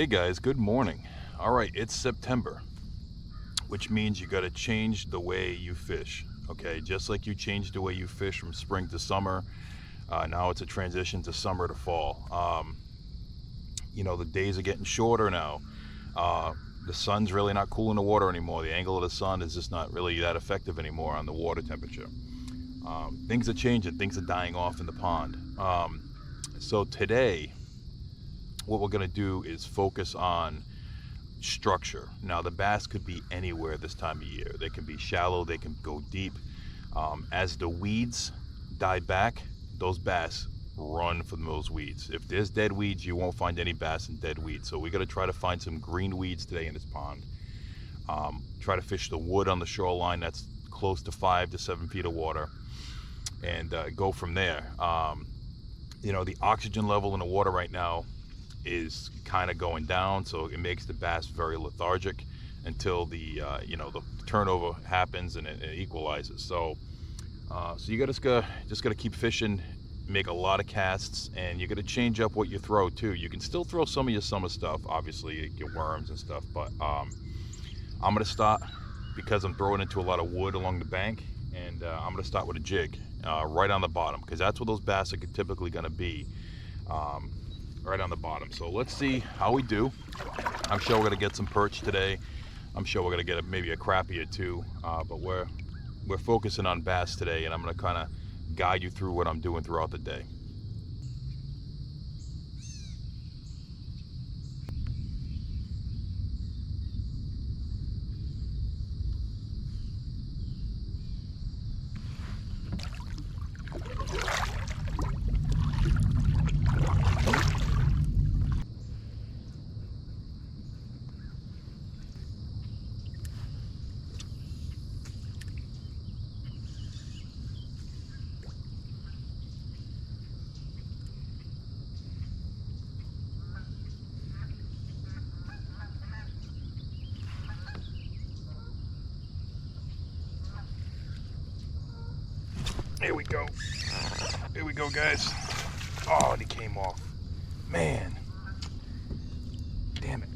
Hey guys, good morning. All right, it's September, which means you got to change the way you fish. Okay, just like you changed the way you fish from spring to summer, now it's a transition to summer to fall. The days are getting shorter now. Uh, the sun's really not cooling the water anymore. The angle of the sun is just not really that effective anymore on the water temperature. Things are changing, things are dying off in the pond. So today, what we're going to do is focus on structure. Now, the bass could be anywhere this time of year. They can be shallow, they can go deep. As the weeds die back, those bass run from those weeds. If there's dead weeds, you won't find any bass in dead weeds. So we got to try to find some green weeds today in this pond. Try to fish the wood on the shoreline that's close to 5 to 7 feet of water, and go from there. The oxygen level in the water right now is kind of going down, so it makes the bass very lethargic until the turnover happens and it equalizes. So you just gotta keep fishing, make a lot of casts, and you gotta change up what you throw too. You can still throw some of your summer stuff, obviously, your worms and stuff, but I'm gonna start, because I'm throwing into a lot of wood along the bank, and I'm gonna start with a jig right on the bottom, because that's where those bass are typically gonna be. Right on the bottom. So let's see how we do. I'm sure we're gonna get some perch today. I'm sure we're gonna get maybe a crappie or two, but we're focusing on bass today, and I'm gonna kind of guide you through what I'm doing throughout the day. Here we go. Here we go, guys. Oh, and he came off. Man. Damn it.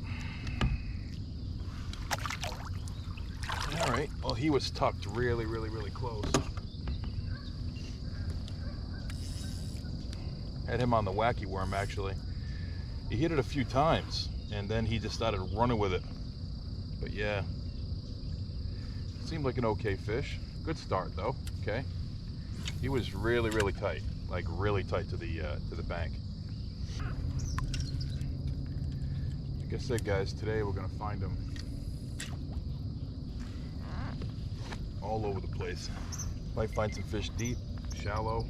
All right. Well, he was tucked really, really, really close. Had him on the wacky worm, actually. He hit it a few times, and then he just started running with it. But yeah, seemed like an okay fish. Good start, though. Okay. He was really, really tight, like really tight to the bank. Like I said, guys, today we're gonna find them all over the place. Might find some fish deep, shallow.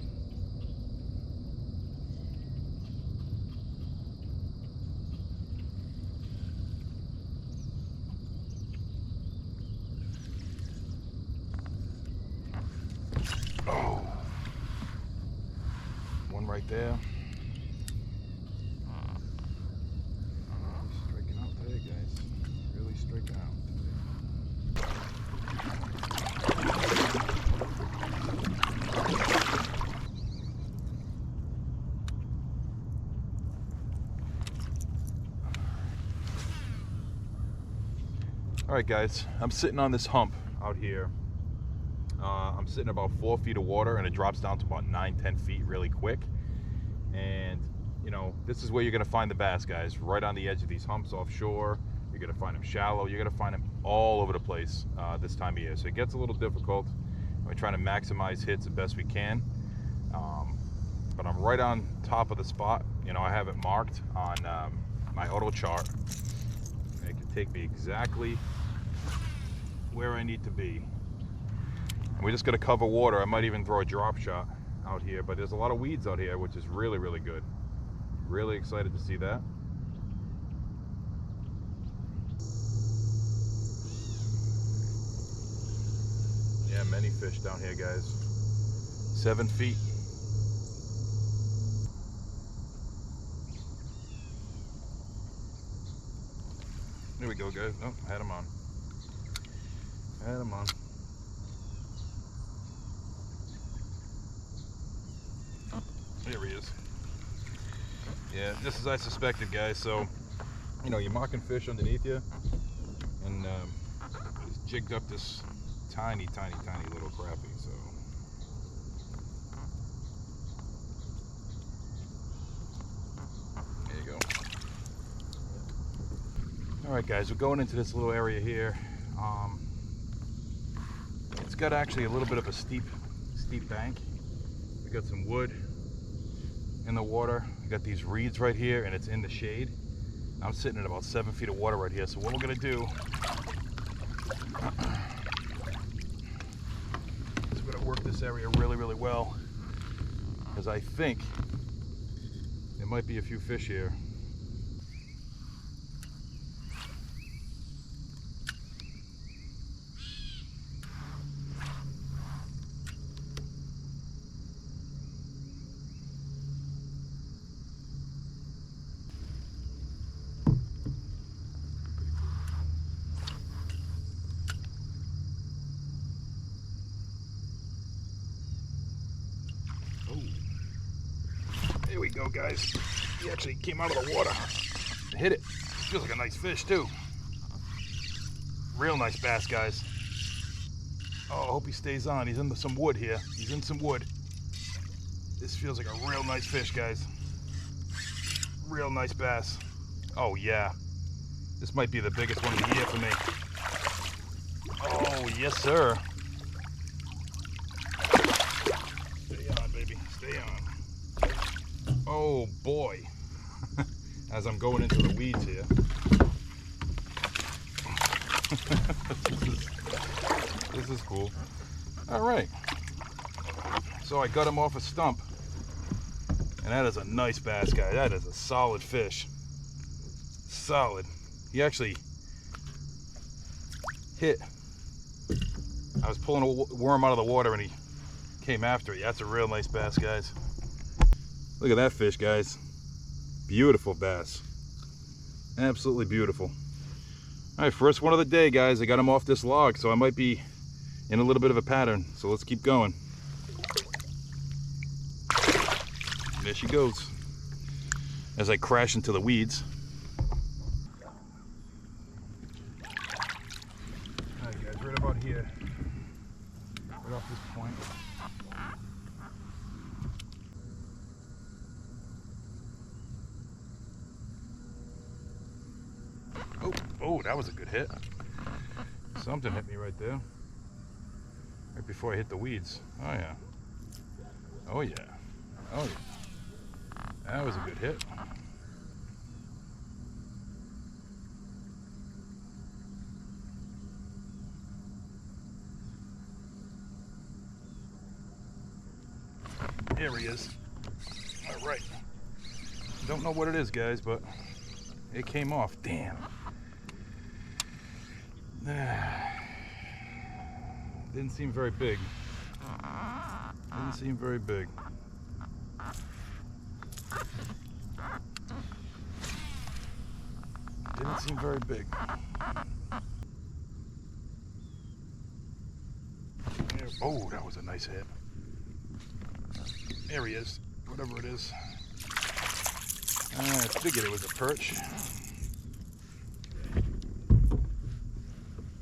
Oh. One right there. Really striking out today, guys. Really striking out All right, guys. I'm sitting on this hump out here. I'm sitting about 4 feet of water, and it drops down to about 9-10 feet really quick. And this is where you're gonna find the bass, guys, right on the edge of these humps offshore. You're gonna find them shallow. You're gonna find them all over the place this time of year. So it gets a little difficult. We're trying to maximize hits the best we can. But I'm right on top of the spot. I have it marked on my auto chart. It can take me exactly where I need to be. We're just gonna cover water. I might even throw a drop shot out here, but there's a lot of weeds out here, which is really, really good. Really excited to see that. Yeah, many fish down here, guys. 7 feet. Here we go, guys. Oh, had him on. Had him on. There he is. Yeah, just as I suspected, guys. So you know, you're mocking fish underneath you, and just jigged up this tiny little crappie. So there you go. All right, guys, we're going into this little area here. It's got actually a little bit of a steep bank. We got some wood in the water. We got these reeds right here, and it's in the shade. I'm sitting at about 7 feet of water right here. So what we're gonna do is we're gonna work this area really well, because I think there might be a few fish here. There we go, guys. He actually came out of the water. Hit it. Feels like a nice fish too. Real nice bass, guys. Oh, I hope he stays on. He's in some wood here. He's in some wood. This feels like a real nice fish, guys. Real nice bass. Oh yeah. This might be the biggest one of the year for me. Oh, yes, sir. Stay on, baby. Stay on. Oh boy. As I'm going into the weeds here. This is cool. All right. So I got him off a stump. And that is a nice bass, guy. That is a solid fish. Solid. He actually hit. I was pulling a worm out of the water and he came after it. That's a real nice bass, guys. Look at that fish, guys. Beautiful bass. Absolutely beautiful. All right, first one of the day, guys. I got him off this log, so I might be in a little bit of a pattern. So let's keep going. There she goes. As I crash into the weeds. All right, guys, right about here. Right off this point. Oh, that was a good hit. Something hit me right there. Right before I hit the weeds. Oh yeah. Oh yeah. Oh yeah. That was a good hit. There he is. All right. Don't know what it is, guys, but it came off. Damn. Didn't seem very big. Didn't seem very big. Didn't seem very big. Oh, that was a nice hit. There he is, whatever it is. I figured it was a perch.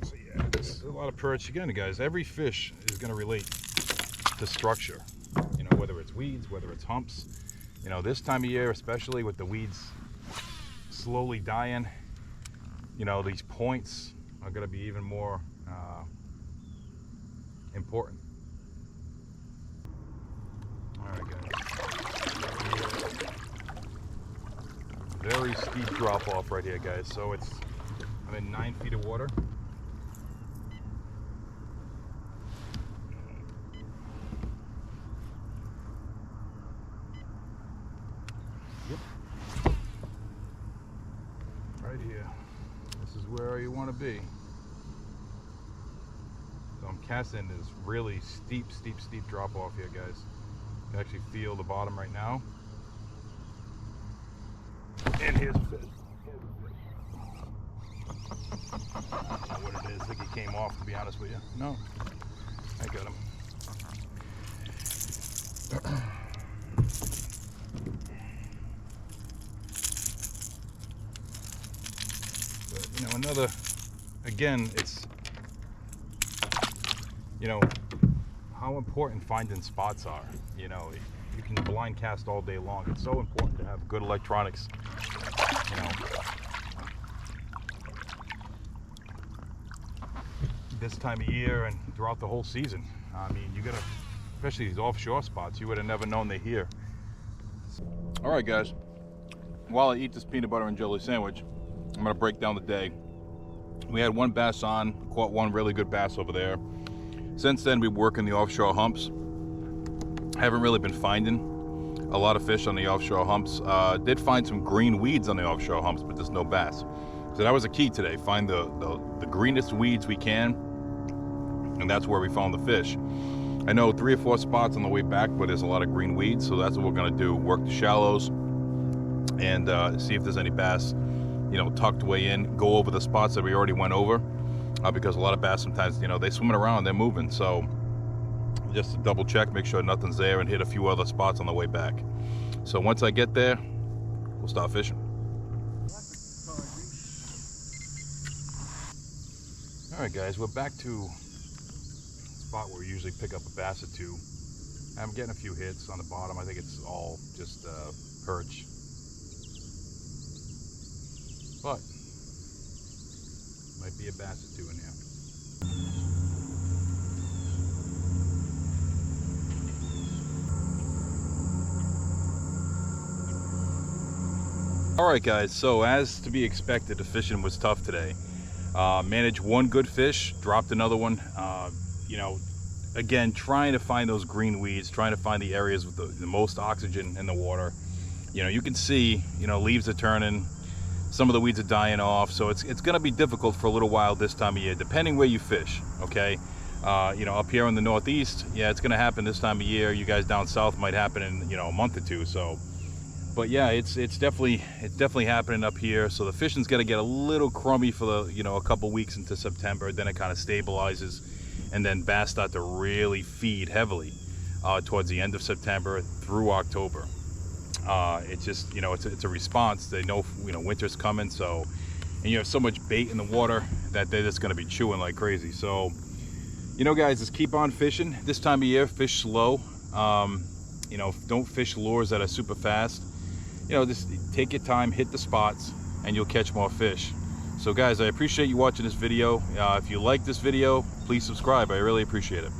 So yeah, there's a lot of perch. Again, guys, every fish is going to relate to structure. You know, whether it's weeds, whether it's humps. You know, this time of year, especially with the weeds slowly dying, you know, these points are going to be even more important. All right, guys. Very steep drop off right here, guys. So I'm in 9 feet of water. Yep. Right here. This is where you want to be. So I'm casting this really steep drop off here, guys. You can actually feel the bottom right now. And here's a fish. I don't know what it is. I think he came off, to be honest with you. No, I got him. another, again, it's, you know, how important finding spots are. You know, you can blind cast all day long. It's so important to have good electronics, you know. This time of year and throughout the whole season. I mean, you gotta, especially these offshore spots, you would have never known they're here. All right, guys, while I eat this peanut butter and jelly sandwich, I'm gonna break down the day. We had one bass on, caught one really good bass over there. Since then, we work in the offshore humps. Haven't really been finding a lot of fish on the offshore humps. Did find some green weeds on the offshore humps, but there's no bass. So that was a key today, find the greenest weeds we can, and that's where we found the fish. I know 3 or 4 spots on the way back, but there's a lot of green weeds, so that's what we're gonna do, work the shallows and see if there's any bass, you know, tucked way in, go over the spots that we already went over, because a lot of bass sometimes, you know, they swimming around, they're moving, so just to double check, make sure nothing's there, and hit a few other spots on the way back. So once I get there, we'll start fishing. All right, guys, we're back to the spot where we usually pick up a bass or two. I'm getting a few hits on the bottom. I think it's all just perch. But might be a bass or two in here. All right, guys, so as to be expected, the fishing was tough today. Managed one good fish, dropped another one. You know, again, trying to find those green weeds, trying to find the areas with the most oxygen in the water. You know, you can see, you know, leaves are turning, some of the weeds are dying off, so it's gonna be difficult for a little while this time of year, depending where you fish, okay? You know, up here in the Northeast, yeah, it's gonna happen this time of year. You guys down south might happen in, you know, a month or two, so. But yeah, it's definitely happening up here. So the fishing's gonna get a little crummy for the, you know, a couple weeks into September. Then it kind of stabilizes, and then bass start to really feed heavily towards the end of September through October. It's just, you know, it's a response. They know, you know, winter's coming. So, and you have so much bait in the water that they're just gonna be chewing like crazy. So, you know, guys, just keep on fishing. This time of year, fish slow. You know, don't fish lures that are super fast. You know, just take your time, hit the spots, and you'll catch more fish. So guys, I appreciate you watching this video. If you like this video, please subscribe. I really appreciate it.